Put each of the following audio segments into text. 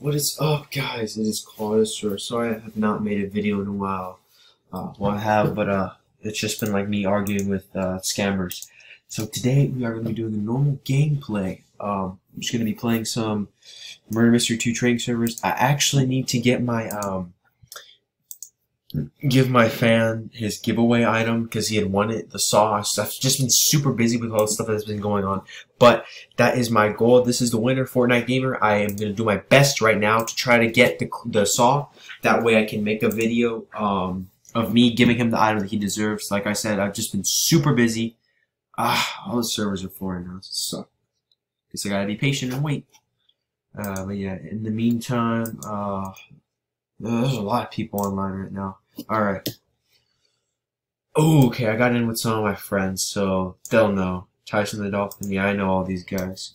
What is up, guys? It is Claudius. Sorry I have not made a video in a while. Well, I have, but it's just been like me arguing with scammers. So today we are going to be doing a normal gameplay. I'm just going to be playing some Murder Mystery 2 training servers. I actually need to get my give my fan his giveaway item because he had won it, the saw. I've just been super busy with all the stuff that's been going on, but that is my goal. This is the winner, Fortnite Gamer. I am going to do my best right now to try to get the saw. That way I can make a video of me giving him the item that he deserves. Like I said, I've just been super busy. All the servers are foreign now. So guess I gotta be patient and wait. But yeah, in the meantime, there's a lot of people online right now. Alright. Oh, okay, I got in with some of my friends, so they'll know. Tyson the Dolphin, yeah, I know all these guys.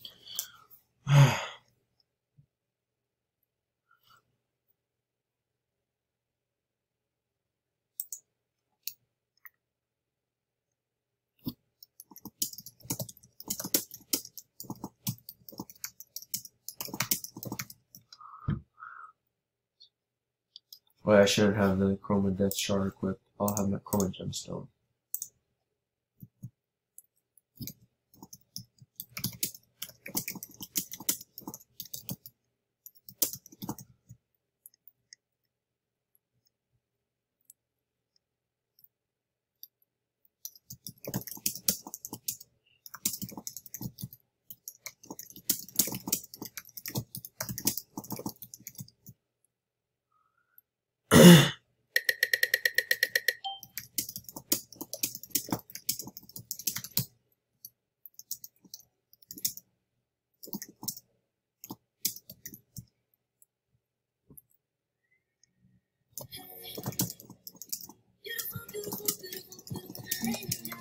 Well, I shouldn't have the Chroma Death Shard equipped. I'll have my Chroma Gemstone.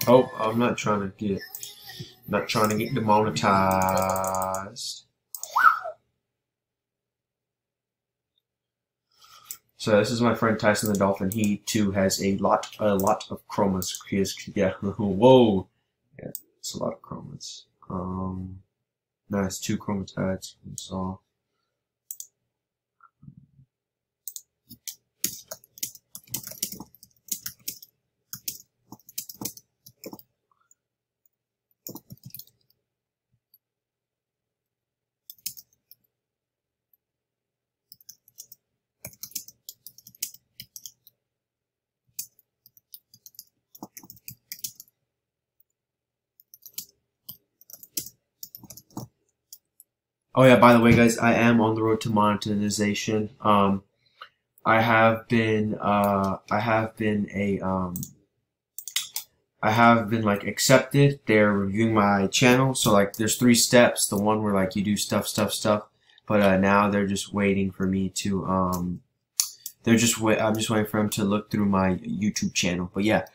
Oh, I'm not trying to get demonetized. So this is my friend Tyson the Dolphin. He too has a lot of chromas. He is, yeah. Whoa, yeah, it's a lot of chromas. Nice, 2 chromatides. So. Oh yeah, by the way, guys, I am on the road to monetization. I have been like accepted. They're reviewing my channel, so like there's 3 steps. The one where like you do stuff, but now they're just waiting for me to I'm just waiting for them to look through my YouTube channel. But yeah,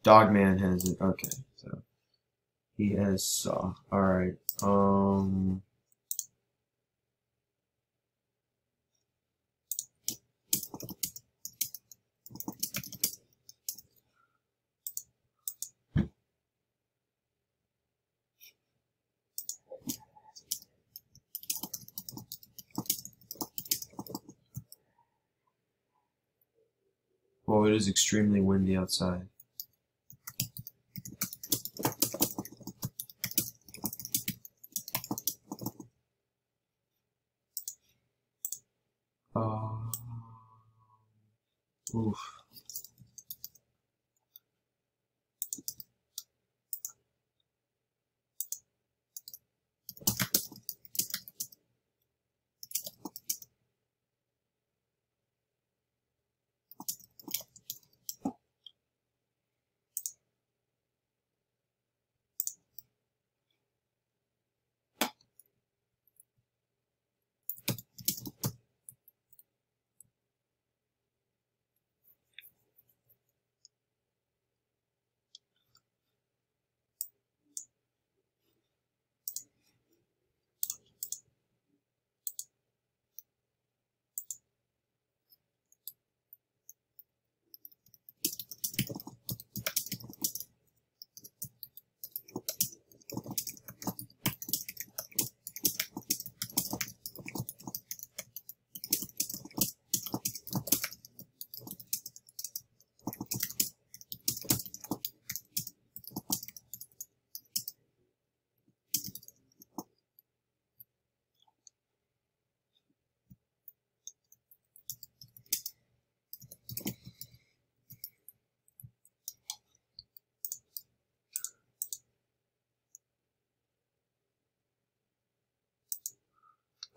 Dogman has it. Okay, so he has saw. All right. Well, it is extremely windy outside. Oof.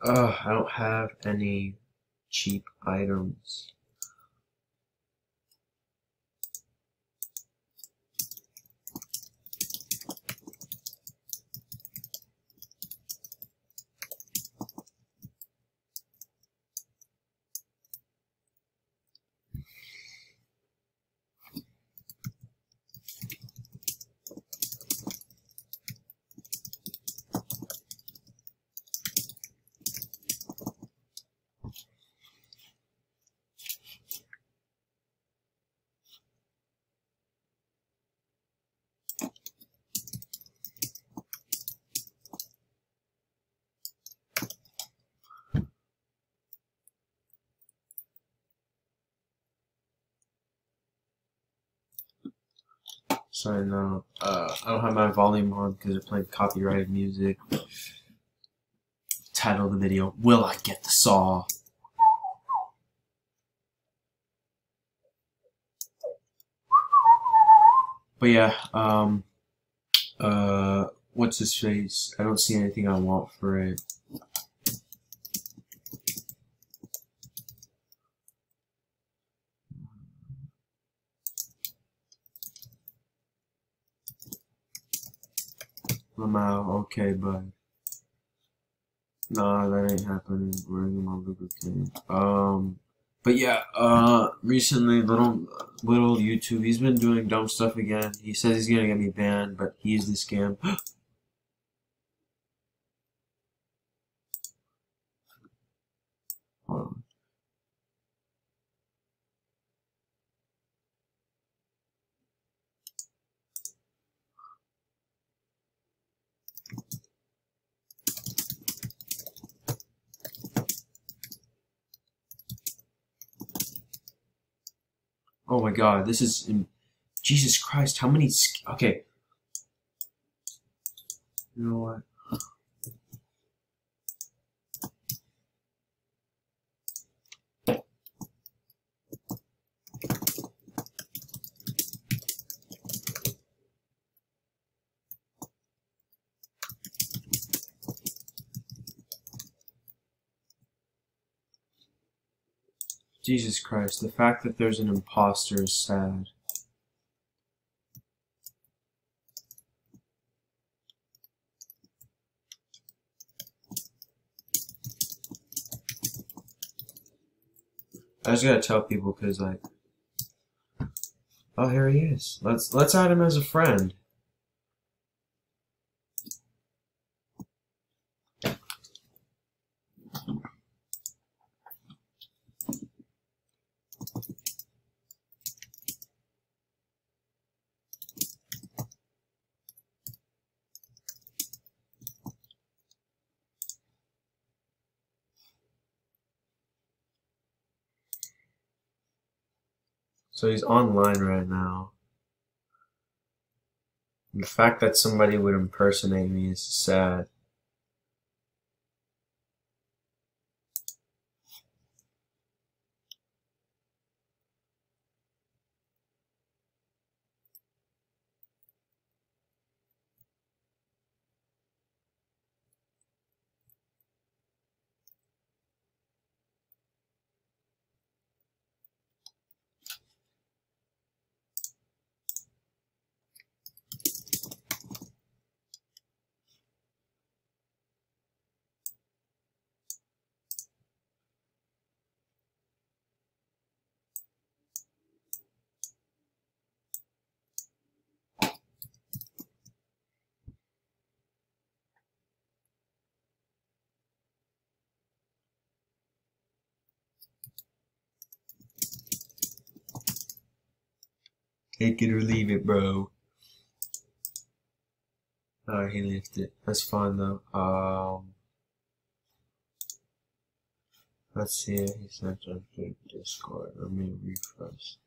I don't have any cheap items. Sorry, no. I don't have my volume on because they're playing copyrighted music. Title of the video: Will I get the saw? But yeah, what's his face? I don't see anything I want for it. Lamau, okay, but nah, that ain't happening. Where's my lubricant? But yeah, recently, little YouTube, he's been doing dumb stuff again. He says he's gonna get me banned, but he's the scam. Hold on. Oh my God, this is Jesus Christ. How many? Okay, you know what? Jesus Christ, the fact that there's an imposter is sad. I just gotta tell people because like, oh, here he is. Let's add him as a friend. So he's online right now. And the fact that somebody would impersonate me is sad. Take it or leave it, bro. Alright, he left it. That's fine though. Let's see if he sent on Discord. Let me refresh.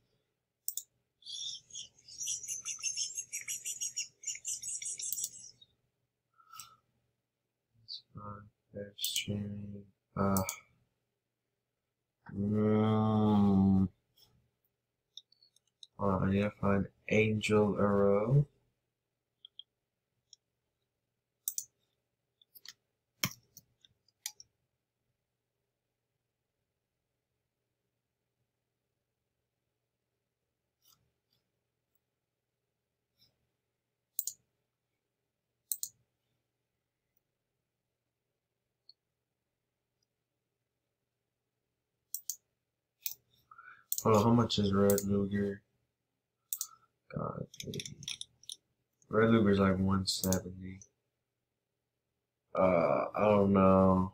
It's fine. They're streaming. I need to find Angel Arrow. Oh, how much is Red Luger? God, Red Luger's like 170. I don't know.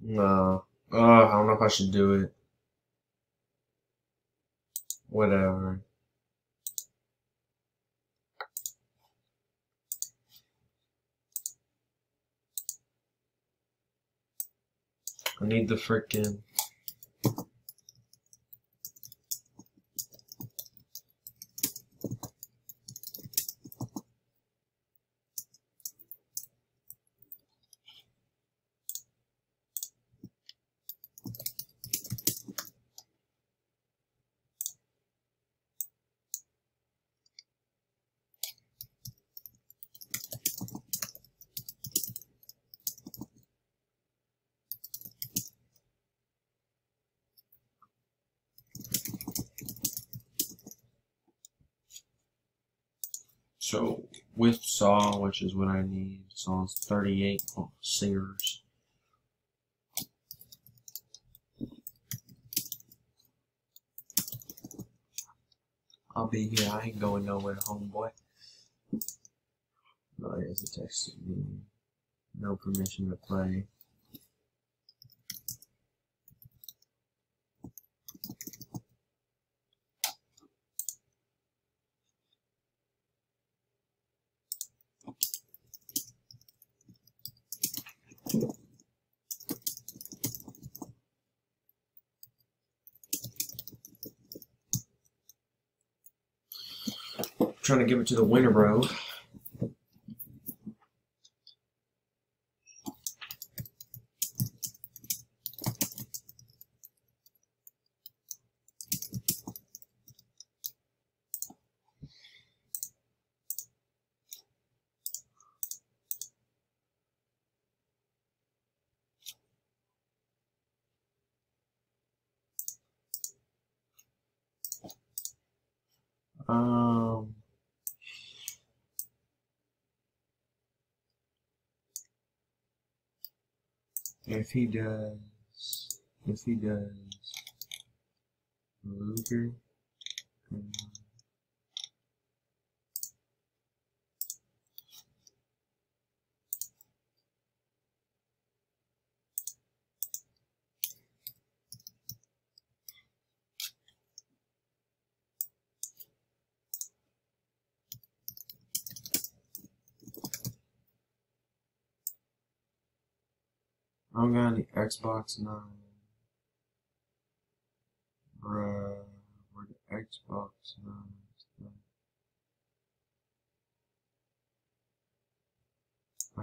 No. I don't know if I should do it. Whatever. I need the frickin'. So with saw, which is what I need, saw's 38 singers. I'll be here. I ain't going nowhere, homeboy. Oh, here's a text. No permission to play. Trying to give it to the winner, bro. If he does Luger, I'm got the Xbox 9. Where the Xbox 9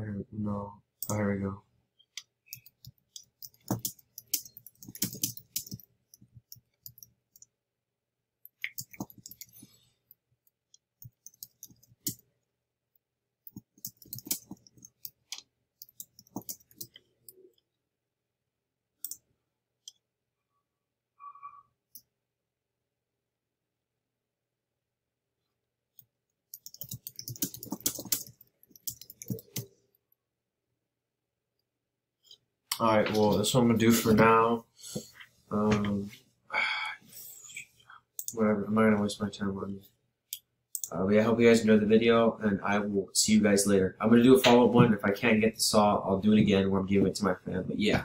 is. No. Oh, here we go. Alright, well, that's what I'm gonna do for now. Whatever, I'm not gonna waste my time on it. But yeah, I hope you guys enjoyed the video, and I will see you guys later. I'm gonna do a follow-up one. If I can't get the saw, I'll do it again where I'm giving it to my fan. But yeah.